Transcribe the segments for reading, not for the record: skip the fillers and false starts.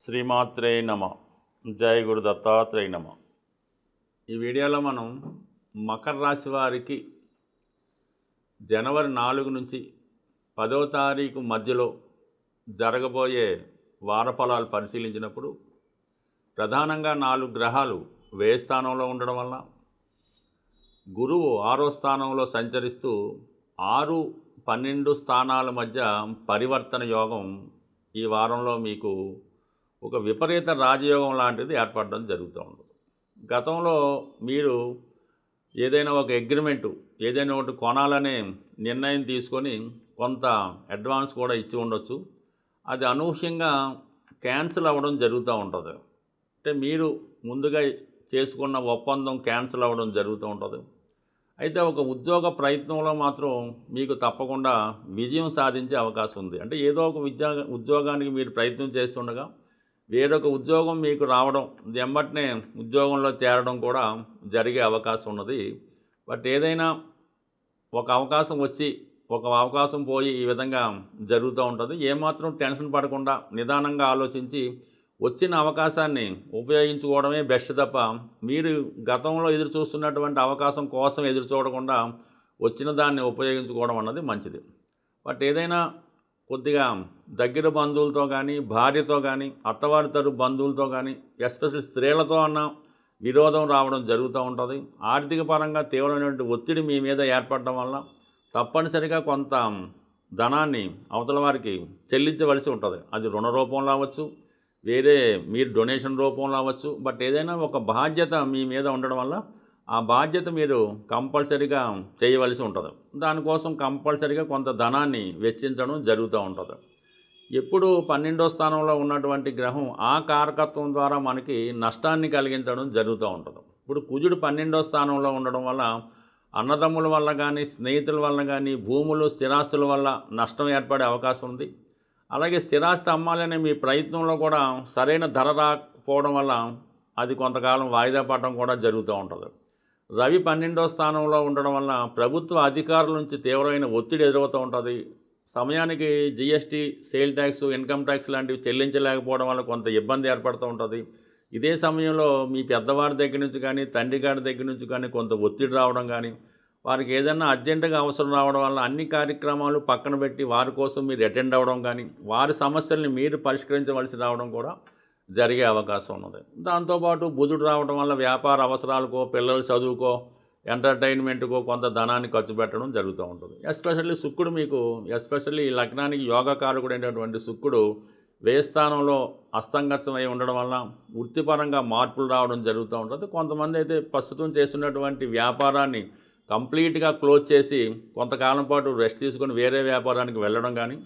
శ్రీమాత్రే నమ. జై గురు దత్తాత్రేయ నమ. ఈ వీడియోలో మనం మకర రాశి వారికి జనవరి 4 నుంచి 10వ తారీఖు మధ్యలో జరగబోయే వార ఫలాలు పరిశీలించినప్పుడు ప్రధానంగా 4 గ్రహాలు వ్యయ స్థానంలో ఉండడం వల్ల గురువు 6వ స్థానంలో సంచరిస్తూ 6, 12 స్థానాల మధ్య పరివర్తన యోగం ఈ వారంలో మీకు ఒక విపరీత రాజయోగం లాంటిది ఏర్పడడం జరుగుతూ ఉంటుంది. గతంలో మీరు ఏదైనా ఒక అగ్రిమెంటు ఏదైనా ఒకటి కొనాలనే నిర్ణయం తీసుకొని కొంత అడ్వాన్స్ కూడా ఇచ్చి ఉండొచ్చు. అది అనూహ్యంగా క్యాన్సిల్ అవ్వడం జరుగుతూ ఉంటుంది. అంటే మీరు ముందుగా చేసుకున్న ఒప్పందం క్యాన్సిల్ అవ్వడం జరుగుతూ ఉంటుంది. అయితే ఒక ఉద్యోగ ప్రయత్నంలో మాత్రం మీకు తప్పకుండా విజయం సాధించే అవకాశం ఉంది. అంటే ఏదో ఒక ఉద్యోగానికి మీరు ప్రయత్నం చేస్తుండగా వేరొక ఉద్యోగం మీకు రావడం, వెంబటనే ఉద్యోగంలో చేరడం కూడా జరిగే అవకాశం ఉన్నది. బట్ ఏదైనా ఒక అవకాశం వచ్చి ఒక అవకాశం పోయి ఈ విధంగా జరుగుతూ ఉంటుంది. ఏమాత్రం టెన్షన్ పడకుండా నిదానంగా ఆలోచించి వచ్చిన అవకాశాన్ని ఉపయోగించుకోవడమే బెస్ట్ తప్ప మీరు గతంలో ఎదురు చూస్తున్నటువంటి అవకాశం కోసం ఎదురు చూడకుండా వచ్చిన దాన్ని ఉపయోగించుకోవడం అన్నది మంచిది. బట్ ఏదైనా కొద్దిగా దగ్గర బంధువులతో కానీ, భార్యతో కానీ, అత్తవారి తరపు బంధువులతో కానీ, ఎస్పెషల్లీ స్త్రీలతో అన్న విరోధం రావడం జరుగుతూ ఉంటుంది. ఆర్థిక పరంగా తీవ్రమైనటువంటి ఒత్తిడి మీ మీద ఏర్పడడం వల్ల తప్పనిసరిగా కొంత ధనాన్ని అవతల వారికి చెల్లించవలసి ఉంటుంది. అది రుణ రూపంలో అవ్వచ్చు, వేరే మీరు డొనేషన్ రూపంలో అవ్వచ్చు. బట్ ఏదైనా ఒక బాధ్యత మీ మీద ఉండడం వల్ల ఆ బాధ్యత మీరు కంపల్సరీగా చేయవలసి ఉంటుంది. దానికోసం కంపల్సరీగా కొంత ధనాన్ని వెచ్చించడం జరుగుతూ ఉంటుంది. ఎప్పుడు 12వ స్థానంలో ఉన్నటువంటి గ్రహం ఆ కారకత్వం ద్వారా మనకి నష్టాన్ని కలిగించడం జరుగుతూ ఉంటుంది. ఇప్పుడు కుజుడు 12వ స్థానంలో ఉండడం వల్ల అన్నదమ్ముల వల్ల కానీ, స్నేహితుల వల్ల కానీ, భూములు స్థిరాస్తుల వల్ల నష్టం ఏర్పడే అవకాశం ఉంది. అలాగే స్థిరాస్తి అమ్మాలనే మీ ప్రయత్నంలో కూడా సరైన ధర రాకపోవడం వల్ల అది కొంతకాలం వాయిదా పడడం కూడా జరుగుతూ ఉంటుంది. రవి 12వ స్థానంలో ఉండడం వల్ల ప్రభుత్వ అధికారుల నుంచి తీవ్రమైన ఒత్తిడి ఎదురవుతూ ఉంటుంది. సమయానికి GST, sale tax, income tax లాంటివి చెల్లించలేకపోవడం వల్ల కొంత ఇబ్బంది ఏర్పడుతూ ఉంటుంది. ఇదే సమయంలో మీ పెద్దవారి దగ్గర నుంచి కానీ, తండ్రి గారి దగ్గర నుంచి కానీ కొంత ఒత్తిడి రావడం కానీ, వారికి ఏదైనా అర్జెంటుగా అవసరం రావడం వల్ల అన్ని కార్యక్రమాలు పక్కన పెట్టి వారి కోసం మీరు అటెండ్ అవ్వడం కానీ, వారి సమస్యల్ని మీరు పరిష్కరించవలసి రావడం కూడా జరిగే అవకాశం ఉన్నది. దాంతోపాటు బుధుడు రావడం వల్ల వ్యాపార అవసరాలకో, పిల్లల చదువుకో, ఎంటర్టైన్మెంట్కో కొంత ధనాన్ని ఖర్చు పెట్టడం జరుగుతూ ఉంటుంది. ఎస్పెషల్లీ శుక్రుడు మీకు ఈ లగ్నానికి యోగకారకుడు అయినటువంటి శుక్రుడు వ్యయస్థానంలో అస్తంగతమై ఉండడం వల్ల వృత్తిపరంగా మార్పులు రావడం జరుగుతూ ఉంటుంది. కొంతమంది అయితే ప్రస్తుతం చేస్తున్నటువంటి వ్యాపారాన్ని కంప్లీట్గా క్లోజ్ చేసి కొంతకాలం పాటు రెస్ట్ తీసుకొని వేరే వ్యాపారానికి వెళ్ళడం కానీ,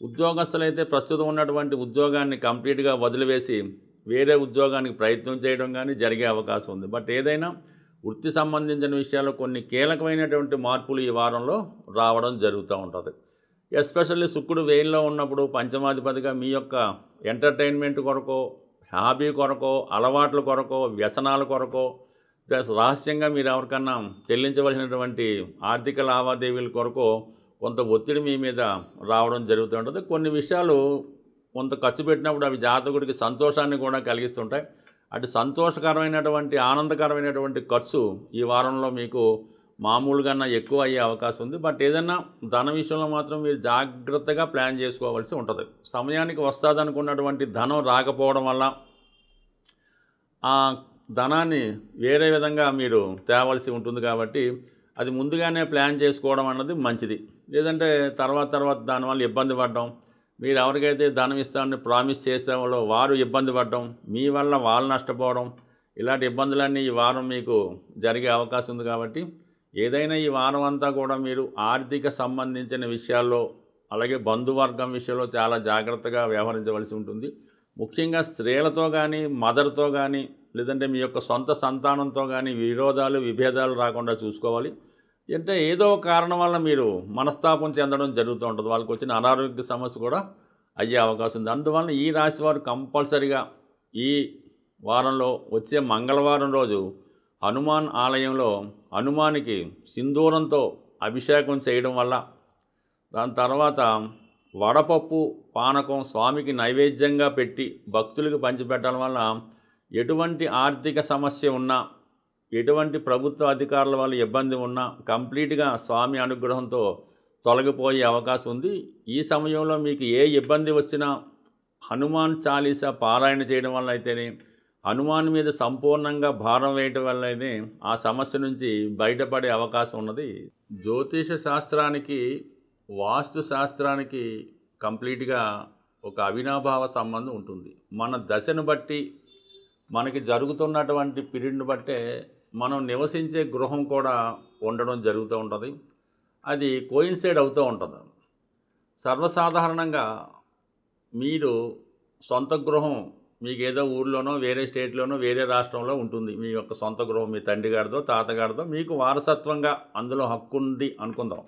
ఉద్యోగస్తులైతే ప్రస్తుతం ఉన్నటువంటి ఉద్యోగాన్ని కంప్లీట్గా వదిలివేసి వేరే ఉద్యోగానికి ప్రయత్నం చేయడం కానీ జరిగే అవకాశం ఉంది. బట్ ఏదైనా వృత్తి సంబంధించిన విషయాల్లో కొన్ని కీలకమైనటువంటి మార్పులు ఈ వారంలో రావడం జరుగుతూ ఉంటుంది. ఎస్పెషల్లీ శుక్రుడు వ్యయంలో ఉన్నప్పుడు పంచమాధిపతిగా మీ యొక్క ఎంటర్టైన్మెంట్ కొరకో, హాబీ కొరకో, అలవాట్ల కొరకో, వ్యసనాల కొరకో, రహస్యంగా మీరు ఎవరికన్నా చెల్లించవలసినటువంటి ఆర్థిక లావాదేవీల కొరకు కొంత ఒత్తిడి మీ మీద రావడం జరుగుతూ ఉంటుంది. కొన్ని విషయాలు కొంత ఖర్చు పెట్టినప్పుడు అవి జాతకుడికి సంతోషాన్ని కూడా కలిగిస్తుంటాయి. అటు సంతోషకరమైనటువంటి, ఆనందకరమైనటువంటి ఖర్చు ఈ వారంలో మీకు మామూలుగా ఎక్కువ అయ్యే అవకాశం ఉంది. బట్ ఏదైనా ధన విషయంలో మాత్రం మీరు జాగ్రత్తగా ప్లాన్ చేసుకోవాల్సి ఉంటుంది. సమయానికి వస్తుందనుకున్నటువంటి ధనం రాకపోవడం వల్ల ఆ ధనాన్ని వేరే విధంగా మీరు తేవలసి ఉంటుంది. కాబట్టి అది ముందుగానే ప్లాన్ చేసుకోవడం అన్నది మంచిది. లేదంటే తర్వాత దానివల్ల ఇబ్బంది పడడం, మీరు ఎవరికైతే ధనం ఇస్తామని ప్రామిస్ చేసేవాళ్ళో వారు ఇబ్బంది పడడం, మీ వల్ల వాళ్ళు నష్టపోవడం, ఇలాంటి ఇబ్బందులన్నీ ఈ వారం మీకు జరిగే అవకాశం ఉంది. కాబట్టి ఏదైనా ఈ వారం అంతా కూడా మీరు ఆర్థిక సంబంధించిన విషయాల్లో, అలాగే బంధువర్గం విషయంలో చాలా జాగ్రత్తగా వ్యవహరించవలసి ఉంటుంది. ముఖ్యంగా స్త్రీలతో కానీ, మదర్తో కానీ, లేదంటే మీ యొక్క సొంత సంతానంతో కానీ విరోధాలు, విభేదాలు రాకుండా చూసుకోవాలి. అంటే ఏదో ఒక కారణం వల్ల మీరు మనస్తాపం చెందడం జరుగుతూ ఉంటుంది. వాళ్ళకి వచ్చిన అనారోగ్య సమస్య కూడా అయ్యే అవకాశం ఉంది. అందువల్ల ఈ రాశి వారు కంపల్సరిగా ఈ వారంలో వచ్చే మంగళవారం రోజు హనుమాన్ ఆలయంలో హనుమానికి సింధూరంతో అభిషేకం చేయడం వల్ల, దాని తర్వాత వడపప్పు పానకం స్వామికి నైవేద్యంగా పెట్టి భక్తులకు పంచిపెట్టడం వల్ల ఎటువంటి ఆర్థిక సమస్య ఉన్నా, ఎటువంటి ప్రభుత్వ అధికారుల వల్ల ఇబ్బంది ఉన్నా కంప్లీట్గా స్వామి అనుగ్రహంతో తొలగిపోయే అవకాశం ఉంది. ఈ సమయంలో మీకు ఏ ఇబ్బంది వచ్చినా హనుమాన్ చాలీసా పారాయణ చేయడం వల్ల అయితేనే, హనుమాన్ మీద సంపూర్ణంగా భారం వేయటం వల్లనే ఆ సమస్య నుంచి బయటపడే అవకాశం ఉన్నది. జ్యోతిష శాస్త్రానికి వాస్తు శాస్త్రానికి కంప్లీట్గా ఒక అవినాభావ సంబంధం ఉంటుంది. మన దశను బట్టి, మనకి జరుగుతున్నటువంటి పీరియడ్ని బట్టే మనం నివసించే గృహం కూడా ఉండడం జరుగుతూ ఉంటుంది. అది కోయిన్సైడ్ అవుతూ ఉంటుంది. సర్వసాధారణంగా మీరు సొంత గృహం మీకు ఏదో ఊర్లోనో, వేరే స్టేట్లోనో, వేరే రాష్ట్రంలో ఉంటుంది. మీ యొక్క సొంత గృహం మీ తండ్రి గారిదో, తాతగారిదో మీకు వారసత్వంగా అందులో హక్కు ఉంది అనుకుందాం.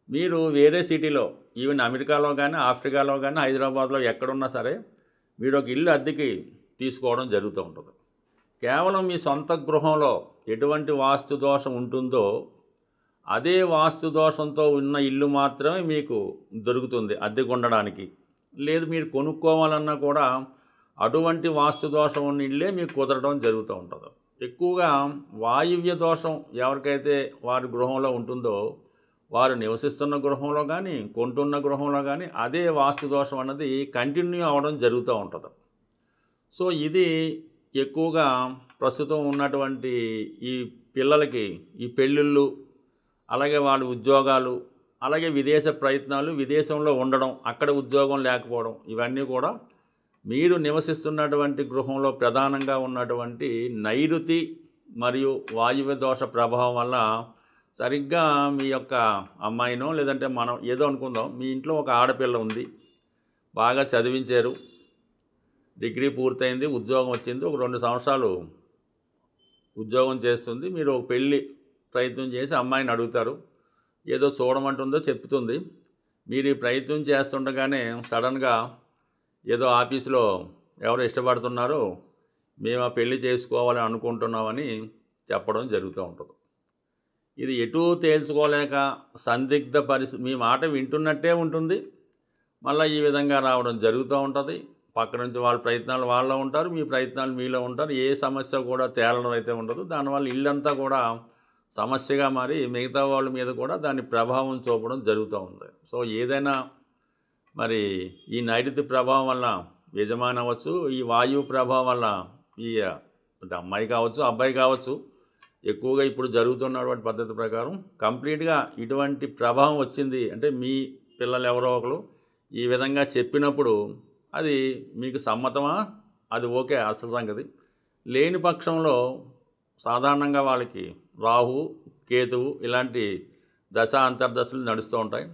మీరు వేరే సిటీలో, ఈవెన్ అమెరికాలో కానీ, ఆఫ్రికాలో కానీ, హైదరాబాద్లో ఎక్కడున్నా సరే మీరు ఒక ఇల్లు అద్దెకి తీసుకోవడం జరుగుతూ ఉంటుంది. కేవలం మీ సొంత గృహంలో ఎటువంటి వాస్తు దోషం ఉంటుందో అదే వాస్తు దోషంతో ఉన్న ఇల్లు మాత్రమే మీకు దొరుకుతుంది అద్దెకు ఉండడానికి. లేదు మీరు కొనుక్కోవాలన్నా కూడా అటువంటి వాస్తు దోషం ఉన్న ఇల్లే మీకు కుదరడం జరుగుతూ ఉంటుంది. ఎక్కువగా వాయువ్య దోషం ఎవరికైతే వారి గృహంలో ఉంటుందో వారు నివసిస్తున్న గృహంలో కానీ, కొంటున్న గృహంలో కానీ అదే వాస్తు దోషం అన్నది కంటిన్యూ అవ్వడం జరుగుతూ ఉంటుంది. సో ఇది ఎక్కువగా ప్రస్తుతం ఉన్నటువంటి ఈ పిల్లలకి ఈ పెళ్ళిళ్ళు, అలాగే వాళ్ళ ఉద్యోగాలు, అలాగే విదేశ ప్రయత్నాలు, విదేశంలో ఉండడం, అక్కడ ఉద్యోగం లేకపోవడం, ఇవన్నీ కూడా మీరు నివసిస్తున్నటువంటి గృహంలో ప్రధానంగా ఉన్నటువంటి నైరుతి మరియు వాయువ్య దోష ప్రభావం వల్ల సరిగ్గా మీ యొక్క అమ్మాయినో, లేదంటే మనం ఏదో అనుకుందాం, మీ ఇంట్లో ఒక ఆడపిల్ల ఉంది, బాగా చదివించారు, డిగ్రీ పూర్తయింది, ఉద్యోగం వచ్చింది, ఒక 2 సంవత్సరాలు ఉద్యోగం చేస్తుంది. మీరు ఒక పెళ్ళి ప్రయత్నం చేసి అమ్మాయిని అడుగుతారు, ఏదో చూడమంటుందో చెప్తుంది. మీరు ఈ ప్రయత్నం చేస్తుండగానే సడన్గా ఏదో ఆఫీసులో ఎవరు ఇష్టపడుతున్నారో మేము ఆ పెళ్లి చేసుకోవాలని అనుకుంటున్నామని చెప్పడం జరుగుతూ ఉంటుంది. ఇది ఎటూ తేల్చుకోలేక సందిగ్ధ పరిస్థితి, మీ మాట వింటున్నట్టే ఉంటుంది, మళ్ళీ ఈ విధంగా రావడం జరుగుతూ ఉంటుంది. పక్క నుంచి వాళ్ళ ప్రయత్నాలు వాళ్ళలో ఉంటారు, మీ ప్రయత్నాలు మీలో ఉంటారు. ఏ సమస్య కూడా తేలడం అయితే ఉండదు. దానివల్ల ఇల్లంతా కూడా సమస్యగా మారి మిగతా వాళ్ళ మీద కూడా దాని ప్రభావం చూపడం జరుగుతూ ఉంది. సో ఏదైనా మరి ఈ నైరుతి ప్రభావం వల్ల యజమాని అవ్వచ్చు, ఈ వాయువు ప్రభావం వల్ల ఈ అమ్మాయి కావచ్చు, అబ్బాయి కావచ్చు, ఎక్కువగా ఇప్పుడు జరుగుతున్నటువంటి పద్ధతి ప్రకారం కంప్లీట్గా ఇటువంటి ప్రభావం వచ్చింది అంటే మీ పిల్లలు ఎవరో ఒకరు ఈ విధంగా చెప్పినప్పుడు అది మీకు సమ్మతమా, అది ఓకే అసలు సంగతి. లేని పక్షంలో సాధారణంగా వాళ్ళకి రాహు, కేతువు ఇలాంటి దశ అంతర్దశలు నడుస్తూ ఉంటాయి.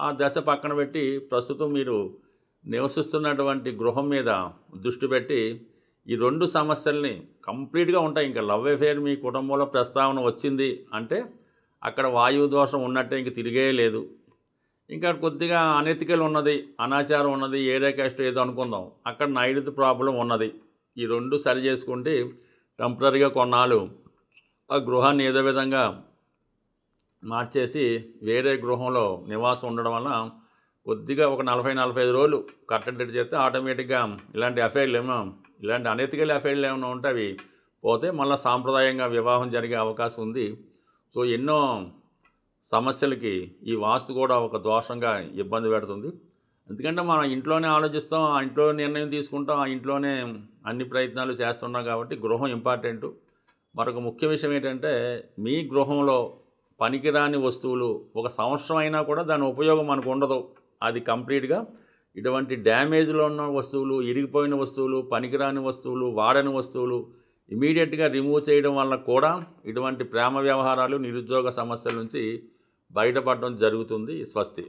ఆ దశ పక్కన పెట్టి ప్రస్తుతం మీరు నివసిస్తున్నటువంటి గృహం మీద దృష్టి పెట్టి ఈ 2 సమస్యల్ని కంప్లీట్గా ఉంటాయి. ఇంకా లవ్ అఫేర్ మీ కుటుంబంలో ప్రస్తావన వచ్చింది అంటే అక్కడ వాయువు దోషం ఉన్నట్టే, ఇంక తిరిగే లేదు. ఇంకా కొద్దిగా అనెతికల్ ఉన్నది, అనాచారం ఉన్నది, ఏరియా క్యాస్ట్ ఏదో అనుకుందాం, అక్కడ నైరుతి ప్రాబ్లం ఉన్నది. ఈ 2 సరి చేసుకుంటే టెంపరీగా కొన్నాళ్ళు ఆ గృహాన్ని ఏదో విధంగా మార్చేసి వేరే గృహంలో నివాసం ఉండడం వల్ల కొద్దిగా ఒక 40-45 రోజులు కట్టడి చేస్తే ఆటోమేటిక్గా ఇలాంటి అఫైర్లు ఇలాంటి అనెతికల్ అఫైర్లు ఏమైనా ఉంటే అవి పోతే మళ్ళీ సాంప్రదాయంగా వివాహం జరిగే అవకాశం ఉంది. సో ఎన్నో సమస్యలకి ఈ వాస్తు కూడా ఒక దోషంగా ఇబ్బంది పెడుతుంది. ఎందుకంటే మనం ఇంట్లోనే ఆలోచిస్తాం, ఆ ఇంట్లో నిర్ణయం తీసుకుంటాం, ఆ ఇంట్లోనే అన్ని ప్రయత్నాలు చేస్తున్నాం కాబట్టి గృహం ఇంపార్టెంటు. మరొక ముఖ్య విషయం ఏంటంటే మీ గృహంలో పనికిరాని వస్తువులు ఒక సంవత్సరం అయినా కూడా దాని ఉపయోగం మనకు ఉండదు. అది కంప్లీట్గా ఇటువంటి డ్యామేజ్లో ఉన్న వస్తువులు, ఇరిగిపోయిన వస్తువులు, పనికిరాని వస్తువులు, వాడని వస్తువులు ఇమీడియట్గా రిమూవ్ చేయడం వల్ల కూడా ఇటువంటి ప్రేమ వ్యవహారాలు, నిరుద్యోగ సమస్యల నుంచి బయటపడడం జరుగుతుంది. స్వస్తి.